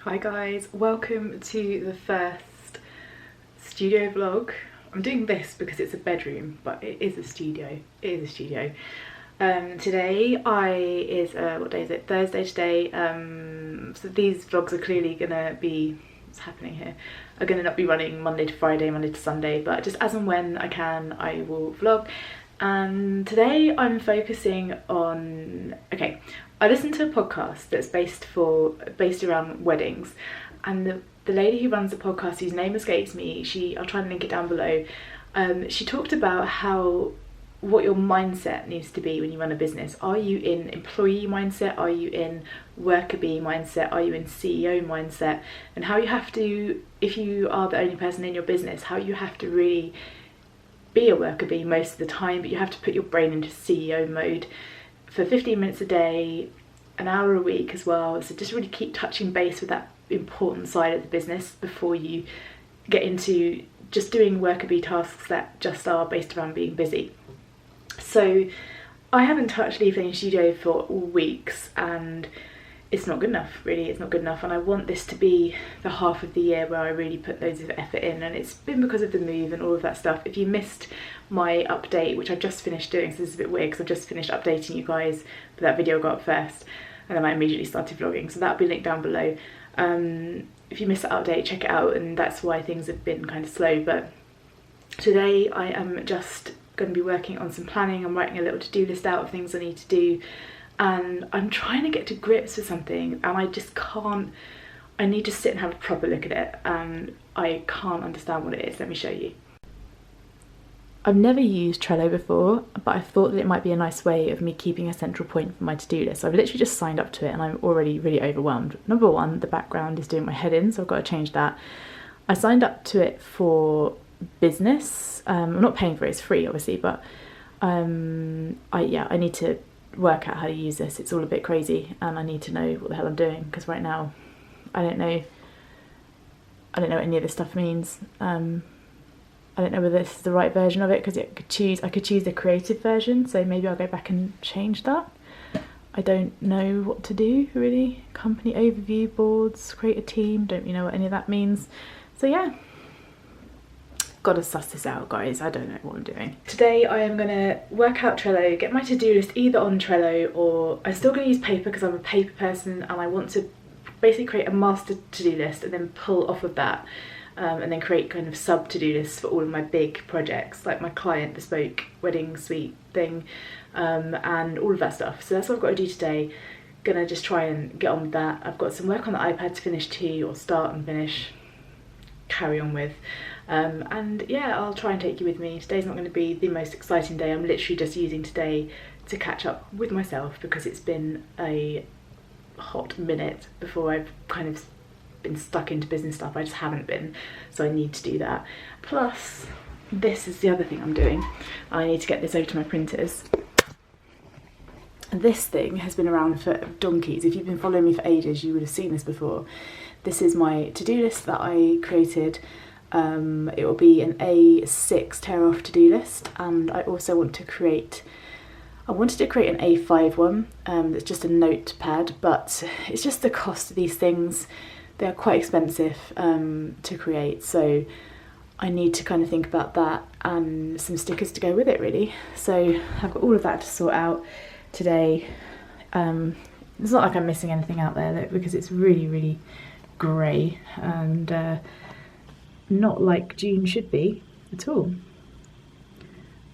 Hi guys, welcome to the first studio vlog. I'm doing this because it's a bedroom, but it is a studio. Today what day is it? Thursday today. So these vlogs are clearly gonna be, what's happening here, are gonna not be running Monday to Friday, Monday to Sunday, but just as and when I can, I will vlog. And today I'm focusing on, I listened to a podcast that's based around weddings, and the lady who runs the podcast, whose name escapes me, I'll try and link it down below, she talked about what your mindset needs to be when you run a business. Are you in employee mindset? Are you in worker bee mindset? Are you in CEO mindset? And how you have to, if you are the only person in your business, how you have to really be a worker bee most of the time, but you have to put your brain into CEO mode for 15 minutes a day, an hour a week as well. So just really keep touching base with that important side of the business before you get into just doing worker bee tasks that just are based around being busy. So I haven't touched Leave Lane Studio for weeks, and it's not good enough, really. It's not good enough, and I want this to be the half of the year where I really put loads of effort in, and it's been because of the move and all of that stuff. If you missed my update, which I've just finished doing, so this is a bit weird because I've just finished updating you guys, but that video got up first and then I immediately started vlogging, so that'll be linked down below. If you missed that update, check it out, and that's why things have been kind of slow. But today I am just going to be working on some planning. I'm writing a little to-do list out of things I need to do, and I'm trying to get to grips with something, and I just can't. I need to sit and have a proper look at it, and I can't understand what it is. Let me show you. I've never used Trello before, but I thought that it might be a nice way of me keeping a central point for my to-do list. So I've literally just signed up to it and I'm already really overwhelmed. Number one, the background is doing my head in, so I've got to change that. I signed up to it for business. I'm not paying for it, it's free obviously, but I need to work out how to use this. It's all a bit crazy and I need to know what the hell I'm doing, because right now I don't know what any of this stuff means. I don't know whether this is the right version of it, because I could choose the creative version, so maybe I'll go back and change that. I don't know what to do really. Company overview, boards, create a team, don't really know what any of that means. So yeah, gotta suss this out, guys. I don't know what I'm doing. Today I am gonna work out Trello, get my to-do list either on Trello, or I'm still gonna use paper because I'm a paper person and I want to basically create a master to-do list and then pull off of that. And then create kind of sub to-do lists for all of my big projects, like my client bespoke wedding suite thing, and all of that stuff. So that's what I've got to do today. Gonna just try and get on with that. I've got some work on the iPad to finish too, or start and finish, carry on with. And yeah, I'll try and take you with me. Today's not going to be the most exciting day. I'm literally just using today to catch up with myself, because it's been a hot minute before I've kind of been stuck into business stuff. I just haven't been, so I need to do that. Plus, this is the other thing I'm doing. I need to get this over to my printers. This thing has been around for donkeys. If you've been following me for ages, you would have seen this before. This is my to-do list that I created. It will be an A6 tear off to-do list, and I also wanted to create an A5 one that's just a notepad, but it's just the cost of these things. They're quite expensive to create, so I need to kind of think about that and some stickers to go with it really. So I've got all of that to sort out today. It's not like I'm missing anything out there because it's really, really grey and not like June should be at all.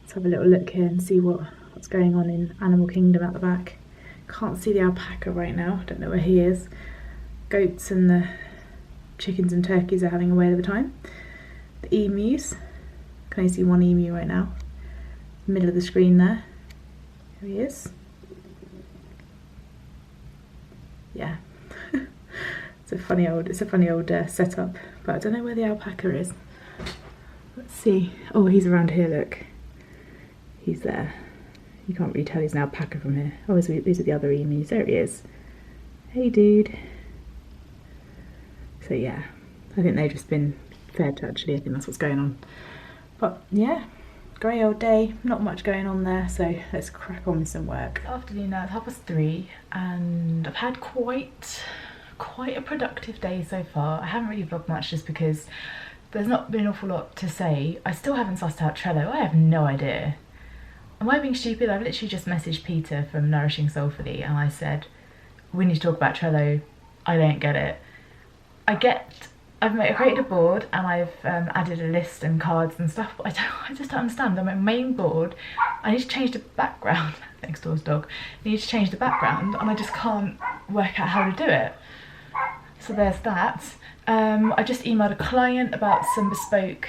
Let's have a little look here and see what's going on in Animal Kingdom at the back. Can't see the alpaca right now, I don't know where he is. Goats and the chickens and turkeys are having a whale of a time. The emus, can only see one emu right now, middle of the screen there. There he is. Yeah, it's a funny old setup, but I don't know where the alpaca is. Let's see. Oh, he's around here. Look, he's there. You can't really tell he's an alpaca from here. Oh, these are the other emus. There he is. Hey, dude. So yeah, I think they've just been fed actually. I think that's what's going on. But yeah, grey old day, not much going on there, so let's crack on with some work. Afternoon now, it's 3:30, and I've had quite quite a productive day so far. I haven't really vlogged much just because there's not been an awful lot to say. I still haven't sussed out Trello. I have no idea. Am I being stupid? I've literally just messaged Peter from Nourishing Soulfully and I said, we need to talk about Trello. I don't get it. I've created a board and I've added a list and cards and stuff, but I just don't understand. On my main board, I need to change the background. Next door's dog. I need to change the background and I just can't work out how to do it. So there's that. I just emailed a client about some bespoke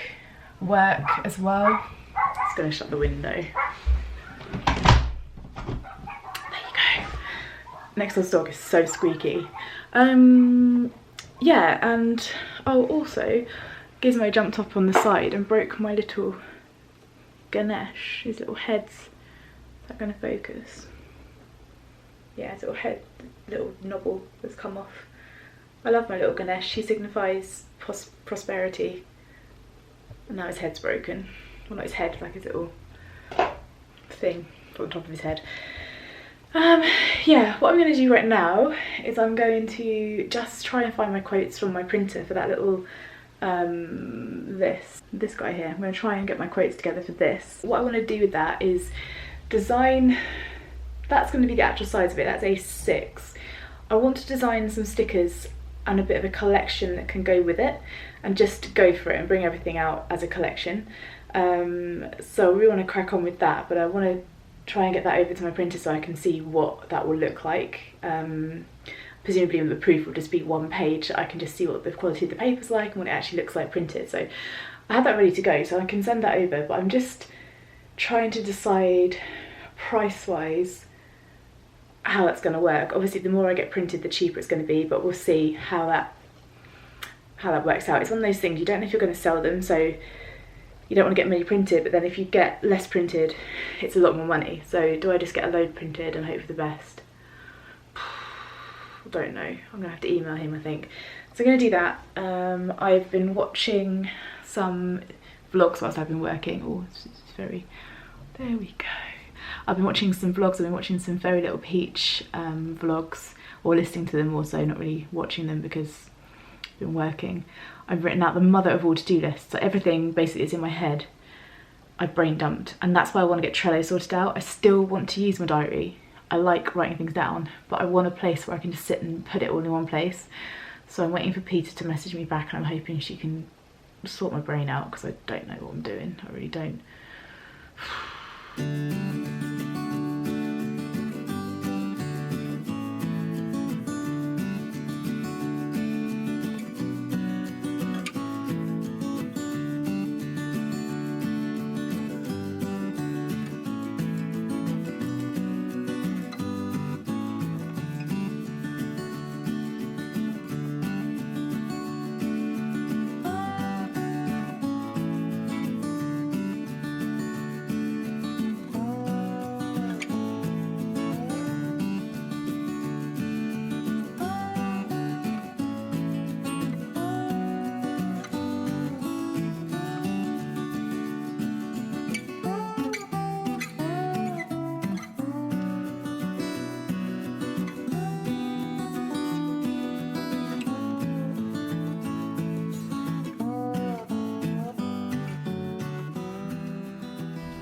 work as well. Just gonna shut the window. There you go. Next door's dog is so squeaky. Yeah, and oh, also, Gizmo jumped up on the side and broke my little Ganesh, his little heads. Is that going to focus? Yeah, his little head, little knobble has come off. I love my little Ganesh. He signifies prosperity. And now his head's broken. Well, not his head, like his little thing on top of his head. Yeah, what I'm going to do right now is I'm going to just try and find my quotes from my printer for that little, this guy here. I'm going to try and get my quotes together for this. What I want to do with that is design, that's going to be the actual size of it, that's A6. I want to design some stickers and a bit of a collection that can go with it and just go for it and bring everything out as a collection. So we want to crack on with that, but I want to try and get that over to my printer so I can see what that will look like. Presumably the proof will just be one page. I can just see what the quality of the paper's like and what it actually looks like printed. So I have that ready to go, so I can send that over, but I'm just trying to decide price-wise how that's going to work. Obviously the more I get printed the cheaper it's going to be, but we'll see how that works out. It's one of those things, you don't know if you're going to sell them, so you don't want to get many printed, but then if you get less printed, it's a lot more money. So do I just get a load printed and hope for the best? I don't know. I'm going to have to email him, I think. So I'm going to do that. I've been watching some vlogs whilst I've been working. Oh, it's very... There we go. I've been watching some vlogs. I've been watching some Very Little Peach vlogs, or listening to them also, not really watching them because I've been working. I've written out the mother of all to-do lists, so everything basically is in my head. I've brain dumped, and that's why I want to get Trello sorted out. I still want to use my diary. I like writing things down, but I want a place where I can just sit and put it all in one place. So I'm waiting for Peter to message me back, and I'm hoping she can sort my brain out because I don't know what I'm doing. I really don't.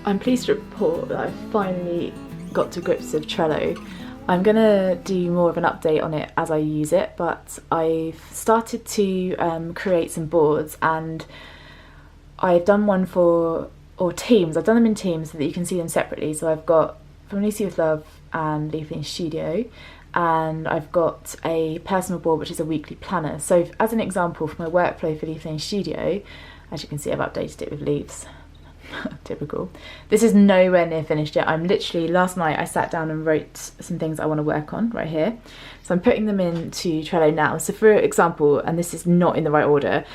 I'm pleased to report that I've finally got to grips with Trello. I'm gonna do more of an update on it as I use it, but I've started to create some boards, and I've done one for, or teams, I've done them in teams so that you can see them separately. So I've got From Lucy with Love and Leafing Studio, and I've got a personal board which is a weekly planner. So as an example for my workflow for Leafing Studio, as you can see I've updated it with leaves. Typical. This is nowhere near finished yet. I'm literally, last night I sat down and wrote some things I want to work on right here. So I'm putting them into Trello now. So for example, and this is not in the right order,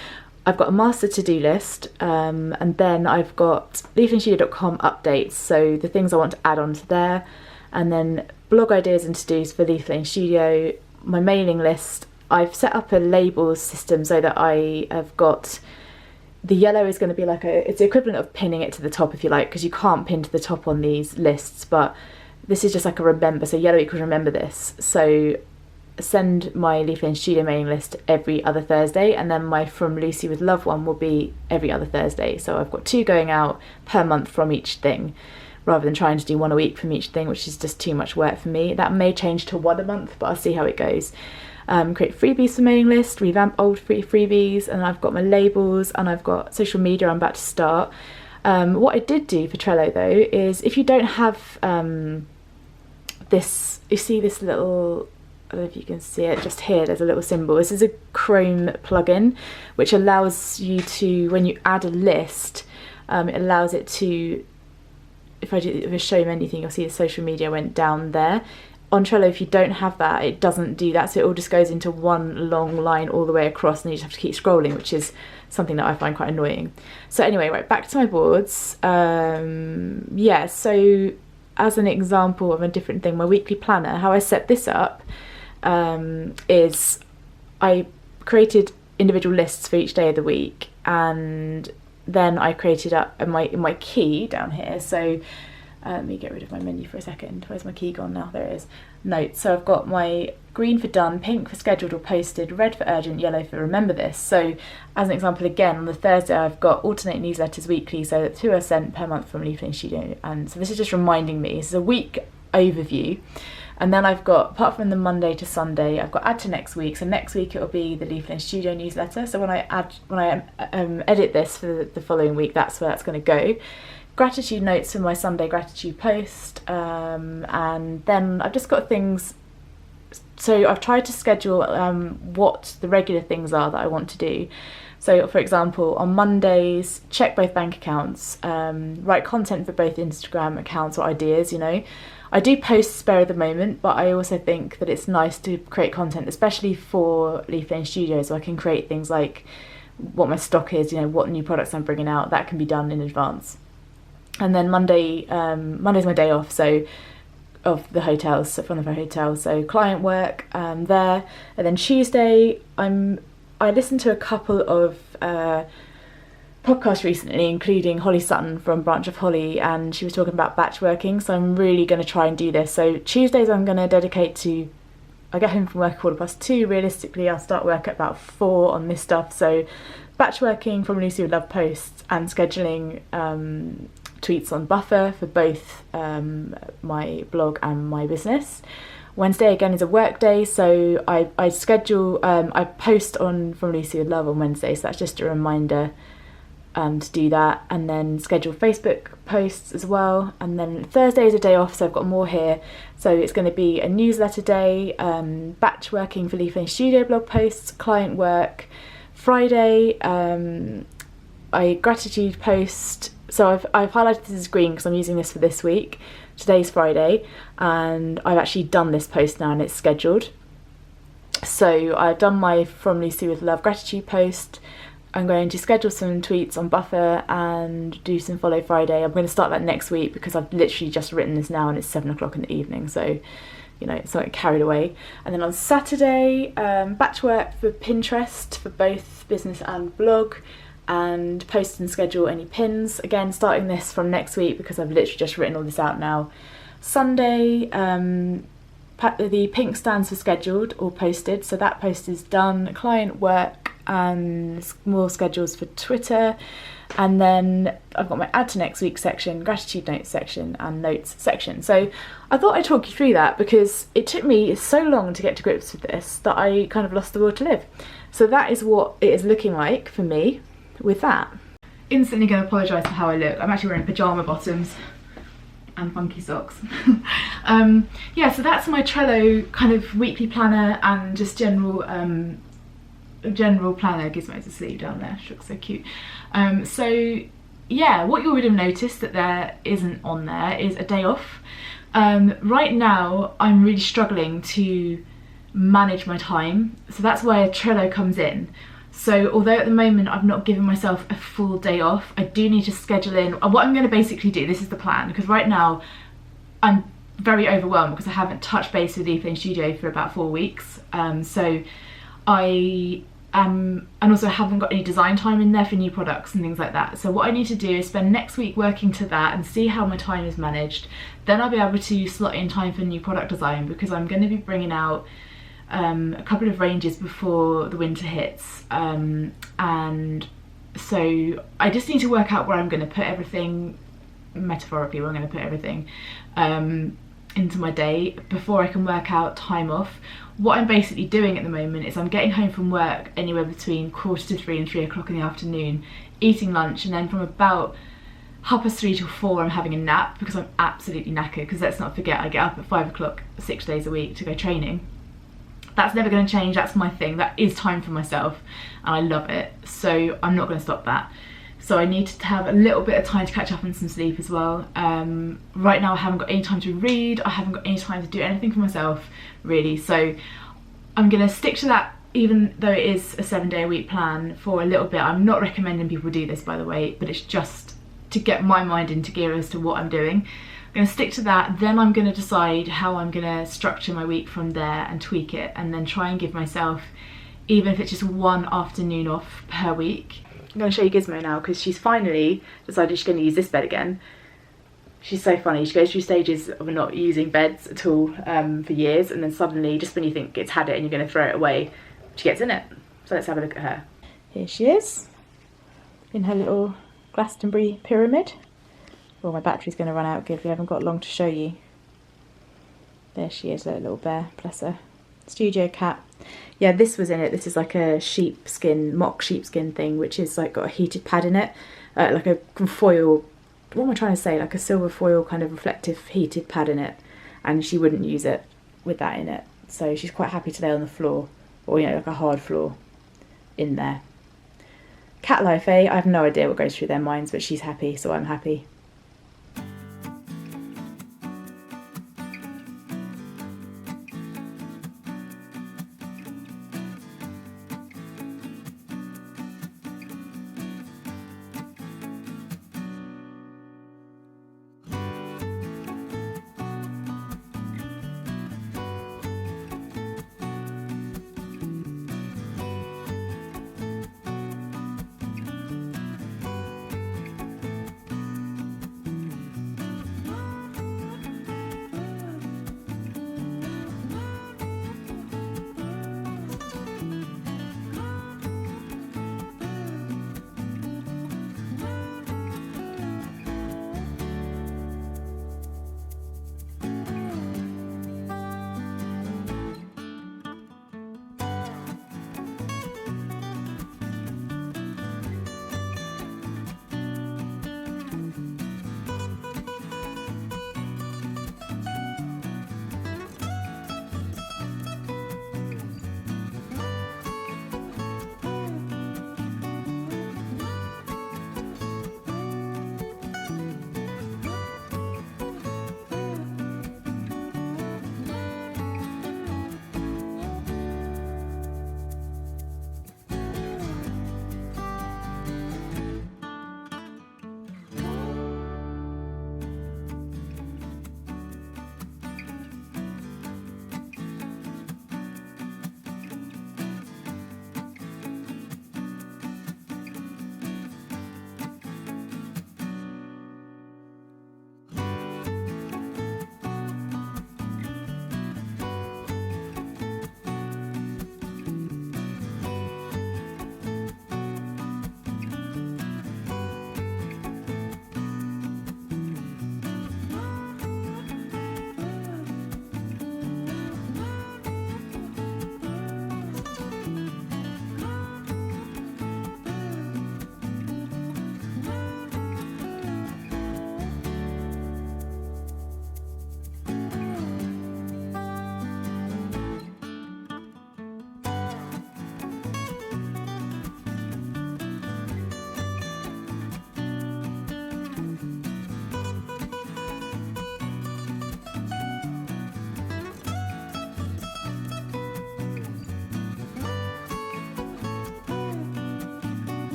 I've got a master to-do list, and then I've got leafingstudio.com updates, so the things I want to add on to there, and then blog ideas and to-dos for Leafing Studio, my mailing list. I've set up a labels system so that I have got, the yellow is going to be like it's the equivalent of pinning it to the top if you like, because you can't pin to the top on these lists, but this is just like a remember, so yellow equals remember this. So send my Leaf Lane Studio mailing list every other Thursday, and then my From Lucy with Love one will be every other Thursday. So I've got 2 going out per month from each thing, rather than trying to do 1 a week from each thing, which is just too much work for me. That may change to 1 a month, but I'll see how it goes. Create freebies for mailing list, revamp old freebies, and I've got my labels, and I've got social media I'm about to start. What I did do for Trello though is, if you don't have this, you see this little, I don't know if you can see it just here, there's a little symbol. This is a Chrome plugin which allows you to, when you add a list, it allows it to, if I show you anything, you'll see the social media went down there. On Trello, if you don't have that, it doesn't do that, so it all just goes into one long line all the way across, and you just have to keep scrolling, which is something that I find quite annoying. So anyway, right, back to my boards. Yeah, so as an example of a different thing, my weekly planner, how I set this up is I created individual lists for each day of the week, and then I created up my key down here. So let me get rid of my menu for a second. Where's my key gone now? There it is. Notes. So I've got my green for done, pink for scheduled or posted, red for urgent, yellow for remember this. So as an example, again, on the Thursday I've got alternate newsletters weekly, so 2 are sent per month from Leaf Lane Studio. And so this is just reminding me, this is a week overview. And then I've got, apart from the Monday to Sunday, I've got add to next week. So next week it'll be the Leaf Lane Studio newsletter. So when I edit this for the following week, that's where that's going to go. Gratitude notes for my Sunday gratitude post, and then I've just got things, so I've tried to schedule what the regular things are that I want to do. So for example, on Mondays, check both bank accounts, write content for both Instagram accounts or ideas, you know. I do post spare at the moment, but I also think that it's nice to create content, especially for Leaf Lane Studio, so I can create things like what my stock is, you know, what new products I'm bringing out. That can be done in advance. And then Monday's my day off, so of the hotels, so from the hotel, so client work there. And then Tuesday, I listened to a couple of podcasts recently, including Holly Sutton from Branch of Holly, and she was talking about batch working, so I'm really going to try and do this. So Tuesdays I'm going to dedicate to, I get home from work at 2:15, realistically I'll start work at about 4 on this stuff, so batch working from Lucy with Love posts and scheduling tweets on Buffer for both my blog and my business. Wednesday again is a work day, so I schedule, I post on From Lucy with Love on Wednesday, so that's just a reminder to do that, and then schedule Facebook posts as well. And then Thursday is a day off, so I've got more here, so it's going to be a newsletter day, batch working for Leaf Lane Studio blog posts, client work. Friday, I gratitude post. So I've highlighted this as green because I'm using this for this week. Today's Friday, and I've actually done this post now and it's scheduled. So I've done my From Lucy with Love gratitude post. I'm going to schedule some tweets on Buffer and do some Follow Friday. I'm going to start that next week because I've literally just written this now and it's 7 o'clock in the evening, so you know, it's not carried away. And then on Saturday, batch work for Pinterest for both business and blog, and post and schedule any pins. Again, starting this from next week because I've literally just written all this out now. Sunday, the pink stands for scheduled or posted, so that post is done. Client work and more schedules for Twitter. And then I've got my add to next week section, gratitude notes section, and notes section. So I thought I'd talk you through that because it took me so long to get to grips with this that I kind of lost the will to live. So that is what it is looking like for me with that. Instantly going to apologise for how I look. I'm actually wearing pyjama bottoms and funky socks. Yeah, so that's my Trello kind of weekly planner and just general planner. Gizmo's asleep down there, she looks so cute. So yeah, what you would have noticed that there isn't on there is a day off. Right now I'm really struggling to manage my time, so that's where Trello comes in. So although at the moment I've not given myself a full day off, I do need to schedule in what I'm going to basically do. This is the plan, because right now I'm very overwhelmed because I haven't touched base with Leaf Lane Studio for about 4 weeks. So I and also haven't got any design time in there for new products and things like that. So what I need to do is spend next week working to that and see how my time is managed. Then I'll be able to slot in time for new product design, because I'm going to be bringing out a couple of ranges before the winter hits, and so I just need to work out where I'm going to put everything, metaphorically, where I'm going to put everything into my day before I can work out time off. What I'm basically doing at the moment is I'm getting home from work anywhere between 2:45 and 3 o'clock in the afternoon, eating lunch, and then from about 3:30 till 4 I'm having a nap because I'm absolutely knackered, because let's not forget I get up at 5 o'clock 6 days a week to go training. That's never going to change, that's my thing, that is time for myself and I love it, so I'm not going to stop that. So I need to have a little bit of time to catch up on some sleep as well. Right now I haven't got any time to read, I haven't got any time to do anything for myself really, so I'm going to stick to that even though it is a 7-day-a-week plan for a little bit. I'm not recommending people do this, by the way, but it's just to get my mind into gear as to what I'm doing. I'm going to stick to that, then I'm going to decide how I'm going to structure my week from there and tweak it, and then try and give myself, even if it's just one afternoon off per week. I'm going to show you Gizmo now because she's finally decided she's going to use this bed again. She's so funny, she goes through stages of not using beds at all for years, and then suddenly, just when you think it's had it and you're going to throw it away, she gets in it. So let's have a look at her. Here she is, in her little Glastonbury pyramid. Well, my battery's going to run out, Gib, we haven't got long to show you. There she is, a little bear, bless her. Studio cat. Yeah, this was in it. This is like a sheepskin, mock sheepskin thing, which is like got a heated pad in it, like a foil, what am I trying to say, like a silver foil kind of reflective heated pad in it, and she wouldn't use it with that in it, so she's quite happy to lay on the floor, or you know, like a hard floor in there. Cat life, eh? I have no idea what goes through their minds, but she's happy, so I'm happy.